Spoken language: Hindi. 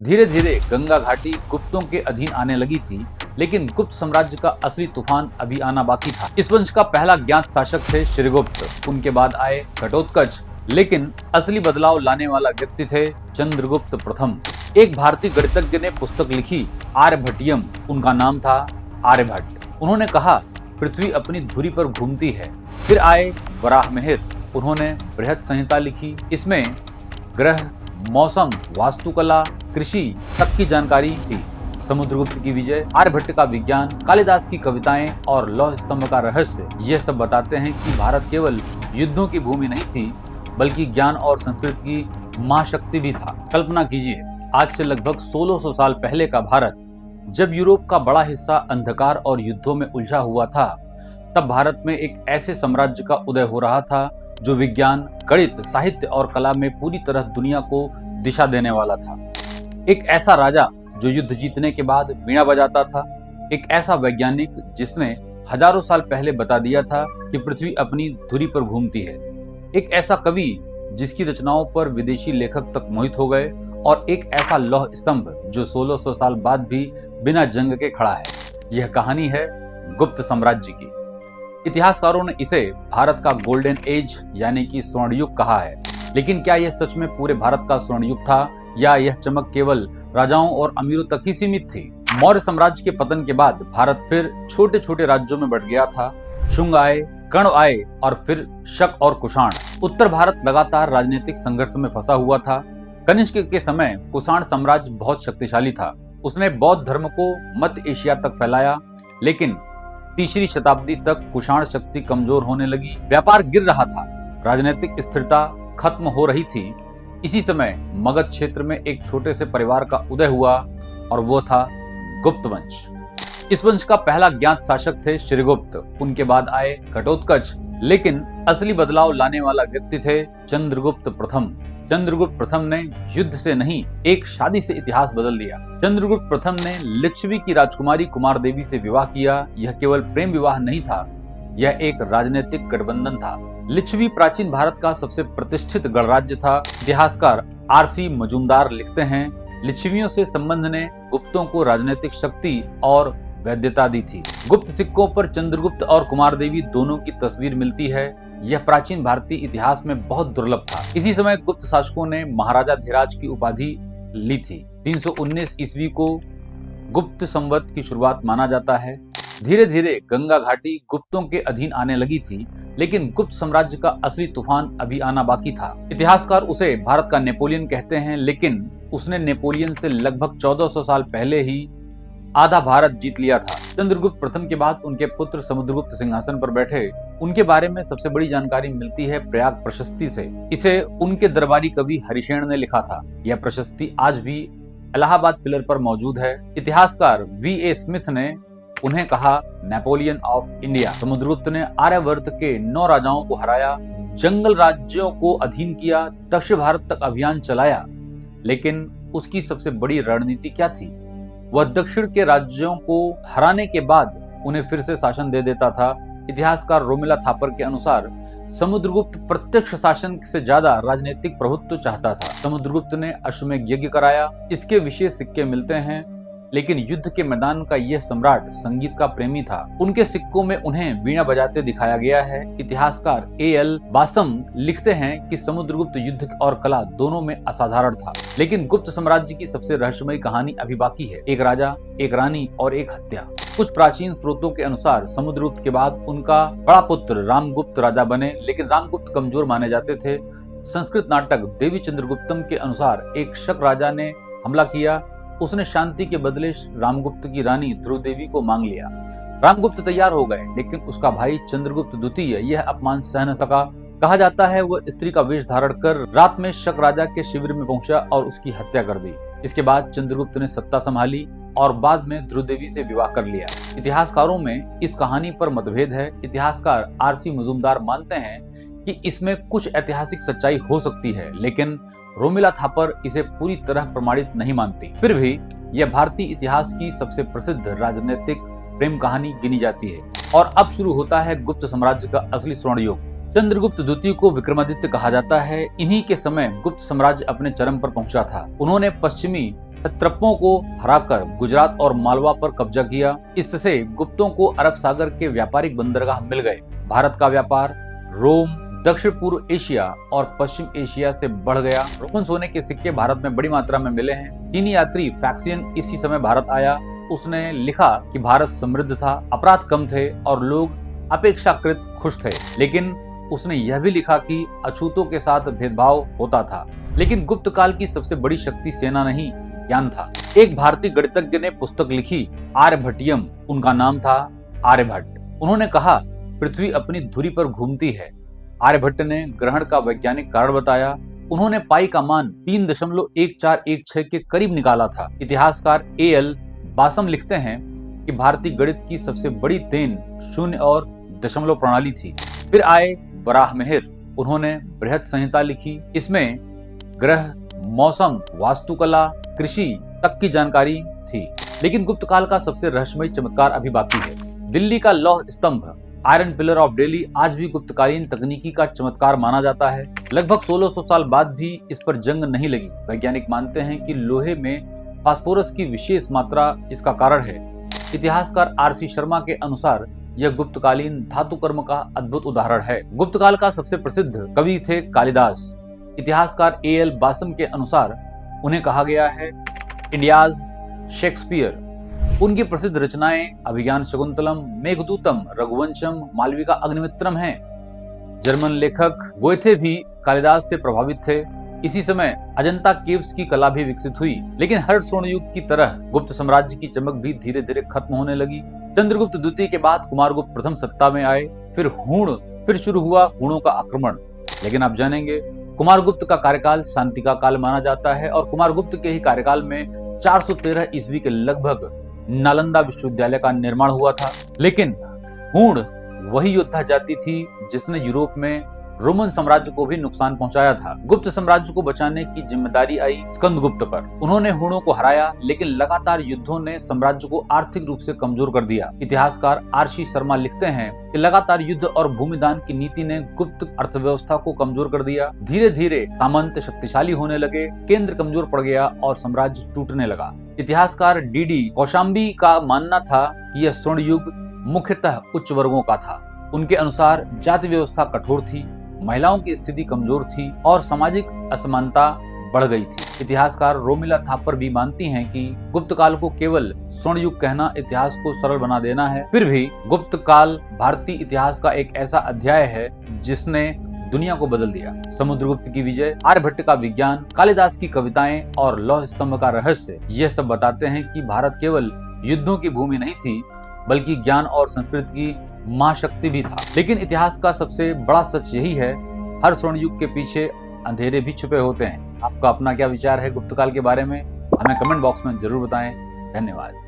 धीरे धीरे गंगा घाटी गुप्तों के अधीन आने लगी थी, लेकिन गुप्त साम्राज्य का असली तूफान अभी आना बाकी था। इस वंश का पहला ज्ञात शासक थे श्रीगुप्त, उनके बाद आए घटोत्कच, लेकिन असली बदलाव लाने वाला व्यक्ति थे चंद्रगुप्त प्रथम। एक भारतीय गणितज्ञ ने पुस्तक लिखी आर्यभट्टियम, उनका नाम था आर्यभट्ट। उन्होंने कहा पृथ्वी अपनी धुरी पर घूमती है। फिर आए वराहमिहिर, उन्होंने बृहत संहिता लिखी। इसमें ग्रह, मौसम, वास्तुकला, कृषि तक की जानकारी थी। समुद्रगुप्त की विजय, आर्यभट्ट का विज्ञान, कालिदास की कविताएं और लौह स्तंभ का रहस्य, ये सब बताते हैं कि भारत केवल युद्धों की भूमि नहीं थी, बल्कि ज्ञान और संस्कृति की महाशक्ति भी था। कल्पना कीजिए, आज से लगभग 1600 साल पहले का भारत, जब यूरोप का बड़ा हिस्सा अंधकार और युद्धों में उलझा हुआ था, तब भारत में एक ऐसे साम्राज्य का उदय हो रहा था जो विज्ञान, गणित, साहित्य और कला में पूरी तरह दुनिया को दिशा देने वाला था। एक ऐसा राजा जो युद्ध जीतने के बाद वीणा बजाता था, एक ऐसा वैज्ञानिक जिसने हजारों साल पहले बता दिया था कि पृथ्वी अपनी धुरी पर घूमती है, एक ऐसा कवि जिसकी रचनाओं पर विदेशी लेखक तक मोहित हो गए, और एक ऐसा लौह स्तंभ जो 1600 साल बाद भी बिना जंग के खड़ा है। यह कहानी है गुप्त साम्राज्य की। इतिहासकारों ने इसे भारत का गोल्डन एज यानी कि स्वर्ण युग कहा है, लेकिन क्या यह सच में पूरे भारत का स्वर्ण युग था, या यह चमक केवल राजाओं और अमीरों तक ही सीमित थी? मौर्य साम्राज्य के पतन के बाद भारत फिर छोटे छोटे राज्यों में बंट गया था। शुंग आए, कर्ण आए और फिर शक और कुषाण। उत्तर भारत लगातार राजनीतिक संघर्ष में फंसा हुआ था। कनिष्क के समय कुषाण साम्राज्य बहुत शक्तिशाली था। उसने बौद्ध धर्म को मध्य एशिया तक फैलाया, लेकिन तीसरी शताब्दी तक कुषाण शक्ति कमजोर होने लगी। व्यापार गिर रहा था, राजनीतिक स्थिरता खत्म हो रही थी। इसी समय मगध क्षेत्र में एक छोटे से परिवार का उदय हुआ, और वो था गुप्त वंश। इस वंश का पहला ज्ञात शासक थे श्रीगुप्त, उनके बाद आए घटोत्कच, लेकिन असली बदलाव लाने वाला व्यक्ति थे चंद्रगुप्त प्रथम। चंद्रगुप्त प्रथम ने युद्ध से नहीं, एक शादी से इतिहास बदल दिया। चंद्रगुप्त प्रथम ने लिच्छवी की राजकुमारी कुमार देवी से विवाह किया। यह केवल प्रेम विवाह नहीं था, यह एक राजनीतिक गठबंधन था। लिच्छवी प्राचीन भारत का सबसे प्रतिष्ठित गणराज्य था। इतिहासकार आरसी मजूमदार लिखते हैं, लिच्छवियों से संबंध ने गुप्तों को राजनीतिक शक्ति और वैधता दी थी। गुप्त सिक्कों पर चंद्रगुप्त और कुमार देवी दोनों की तस्वीर मिलती है। यह प्राचीन भारतीय इतिहास में बहुत दुर्लभ था। इसी समय गुप्त शासकों ने महाराजा धीराज की उपाधि ली थी। 319 ईस्वी को गुप्त संवत की शुरुआत माना जाता है। धीरे धीरे गंगा घाटी गुप्तों के अधीन आने लगी थी, लेकिन गुप्त साम्राज्य का असली तूफान अभी आना बाकी था। इतिहासकार उसे भारत का नेपोलियन कहते हैं, लेकिन उसने नेपोलियन से लगभग 1400 साल पहले ही आधा भारत जीत लिया था। चंद्रगुप्त प्रथम के बाद उनके पुत्र समुद्रगुप्त सिंहासन पर बैठे। उनके बारे में सबसे बड़ी जानकारी मिलती है प्रयाग प्रशस्ति से। इसे उनके दरबारी कवि हरिशेन ने लिखा था। यह प्रशस्ति आज भी इलाहाबाद पिलर पर मौजूद है। इतिहासकार वी.ए. स्मिथ ने उन्हें कहा नेपोलियन ऑफ इंडिया। समुद्रगुप्त ने आर्यवर्त के 9 राजाओं को हराया, जंगल राज्यों को अधीन किया, दक्षिण भारत तक अभियान चलाया, लेकिन उसकी सबसे बड़ी रणनीति क्या थी? वह दक्षिण के राज्यों को हराने के बाद उन्हें फिर से शासन दे देता था। इतिहासकार रोमिला थापर के अनुसार समुद्रगुप्त प्रत्यक्ष शासन से ज्यादा राजनीतिक प्रभुत्व चाहता था। समुद्रगुप्त ने अश्वमेध यज्ञ कराया, इसके विशेष सिक्के मिलते हैं, लेकिन युद्ध के मैदान का यह सम्राट संगीत का प्रेमी था। उनके सिक्कों में उन्हें वीणा बजाते दिखाया गया है। इतिहासकार ए.एल. बासम लिखते हैं कि समुद्रगुप्त युद्ध और कला दोनों में असाधारण था। लेकिन गुप्त साम्राज्य की सबसे रहस्यमयी कहानी अभी बाकी है। एक राजा, एक रानी और एक हत्या। कुछ प्राचीन स्रोतों के अनुसार समुद्रगुप्त के बाद उनका बड़ा पुत्र रामगुप्त राजा बने, लेकिन रामगुप्त कमजोर माने जाते थे। संस्कृत नाटक देवी चंद्रगुप्तम के अनुसार एक शक राजा ने हमला किया। उसने शांति के बदले रामगुप्त की रानी ध्रुव देवी को मांग लिया। रामगुप्त तैयार हो गए, लेकिन उसका भाई चंद्रगुप्त द्वितीय यह अपमान सह न सका। कहा जाता है वह स्त्री का वेश धारण कर रात में शक राजा के शिविर में पहुंचा और उसकी हत्या कर दी। इसके बाद चंद्रगुप्त ने सत्ता संभाली और बाद में ध्रुव देवी से विवाह कर लिया। इतिहासकारों में इस कहानी पर मतभेद है। इतिहासकार आरसी मजूमदार मानते हैं कि इसमें कुछ ऐतिहासिक सच्चाई हो सकती है, लेकिन रोमिला थापर इसे पूरी तरह प्रमाणित नहीं मानती। फिर भी यह भारतीय इतिहास की सबसे प्रसिद्ध राजनीतिक प्रेम कहानी गिनी जाती है। और अब शुरू होता है गुप्त साम्राज्य का असली स्वर्ण युग। चंद्रगुप्त द्वितीय को विक्रमादित्य कहा जाता है। इन्हीं के समय गुप्त साम्राज्य अपने चरम पर पहुंचा था। उन्होंने पश्चिमी क्षत्रपों को हराकर गुजरात और मालवा पर कब्जा किया। इससे गुप्तों को अरब सागर के व्यापारिक बंदरगाह मिल गए। भारत का व्यापार रोम, दक्षिण पूर्व एशिया और पश्चिम एशिया से बढ़ गया। रोमन सोने के सिक्के भारत में बड़ी मात्रा में मिले हैं। चीनी यात्री फैक्सियन इसी समय भारत आया। उसने लिखा कि भारत समृद्ध था, अपराध कम थे और लोग अपेक्षाकृत खुश थे। लेकिन उसने यह भी लिखा कि अछूतों के साथ भेदभाव होता था। लेकिन गुप्त काल की सबसे बड़ी शक्ति सेना नहीं, ज्ञान था। एक भारतीय गणितज्ञ ने पुस्तक लिखी, आर्यभट्टियम। उनका नाम था आर्यभट्ट। उन्होंने कहा, पृथ्वी अपनी धुरी पर घूमती है। आर्यभट्ट ने ग्रहण का वैज्ञानिक कारण बताया। उन्होंने पाई का मान 3.1416 के करीब निकाला था। इतिहासकार A.L. बासम लिखते हैं कि भारतीय गणित की सबसे बड़ी देन शून्य और दशमलव प्रणाली थी। फिर आए वराहमिहिर। उन्होंने बृहत संहिता लिखी। इसमें ग्रह, मौसम, वास्तुकला, कृषि तक की जानकारी थी। लेकिन गुप्त काल का सबसे रहस्यमयी चमत्कार अभी बाकी है। दिल्ली का लौह स्तंभ, आयरन पिलर ऑफ दिल्ली, आज भी गुप्तकालीन तकनीकी का चमत्कार माना जाता है। लगभग 1600 साल बाद भी इस पर जंग नहीं लगी। वैज्ञानिक मानते हैं कि लोहे में फास्फोरस की विशेष मात्रा इसका कारण है। इतिहासकार R.C. शर्मा के अनुसार यह गुप्तकालीन धातु कर्म का अद्भुत उदाहरण है। गुप्त काल का सबसे प्रसिद्ध कवि थे कालिदास। इतिहासकार A.L. बासम के अनुसार उन्हें कहा गया है इंडियाज शेक्सपियर। उनकी प्रसिद्ध रचनाएं अभिज्ञान शकुंतलम, मेघदूतम, रघुवंशम, मालविका अग्निमित्रम हैं। जर्मन लेखक गोएथे भी कालिदास से प्रभावित थे। इसी समय अजंता केव्स की कला भी विकसित हुई। लेकिन हर स्वर्ण युग की तरह गुप्त साम्राज्य की चमक भी धीरे धीरे खत्म होने लगी। चंद्रगुप्त द्वितीय के बाद कुमारगुप्त प्रथम सत्ता में आए। फिर शुरू हुआ हूणों का आक्रमण। लेकिन आप जानेंगे, कुमारगुप्त का कार्यकाल शांति का काल माना जाता है और कुमारगुप्त के ही कार्यकाल में 413 ईस्वी के लगभग नालंदा विश्वविद्यालय का निर्माण हुआ था। लेकिन हूण वही योद्धा जाति थी जिसने यूरोप में रोमन साम्राज्य को भी नुकसान पहुंचाया था। गुप्त साम्राज्य को बचाने की जिम्मेदारी आई स्कंदगुप्त पर। उन्होंने हूणों को हराया, लेकिन लगातार युद्धों ने साम्राज्य को आर्थिक रूप से कमजोर कर दिया। इतिहासकार R.C. शर्मा लिखते हैं कि लगातार युद्ध और भूमिदान की नीति ने गुप्त अर्थव्यवस्था को कमजोर कर दिया। धीरे धीरे सामंत शक्तिशाली होने लगे, केंद्र कमजोर पड़ गया और साम्राज्य टूटने लगा। इतिहासकार D.D. कौशाम्बी का मानना था कि यह स्वर्ण युग मुख्यतः उच्च वर्गों का था। उनके अनुसार जाति व्यवस्था कठोर थी, महिलाओं की स्थिति कमजोर थी और सामाजिक असमानता बढ़ गई थी। इतिहासकार रोमिला थापर भी मानती हैं कि गुप्त काल को केवल स्वर्ण युग कहना इतिहास को सरल बना देना है। फिर भी गुप्त काल भारतीय इतिहास का एक ऐसा अध्याय है जिसने दुनिया को बदल दिया। समुद्रगुप्त की विजय, आर्यभट्ट का विज्ञान, कालिदास की कविताएं और लौह स्तंभ का रहस्य, ये सब बताते हैं कि भारत केवल युद्धों की भूमि नहीं थी, बल्कि ज्ञान और संस्कृति की महाशक्ति भी था। लेकिन इतिहास का सबसे बड़ा सच यही है, हर स्वर्ण युग के पीछे अंधेरे भी छुपे होते हैं। आपका अपना क्या विचार है गुप्त काल के बारे में? हमें कमेंट बॉक्स में जरूर बताएं। धन्यवाद।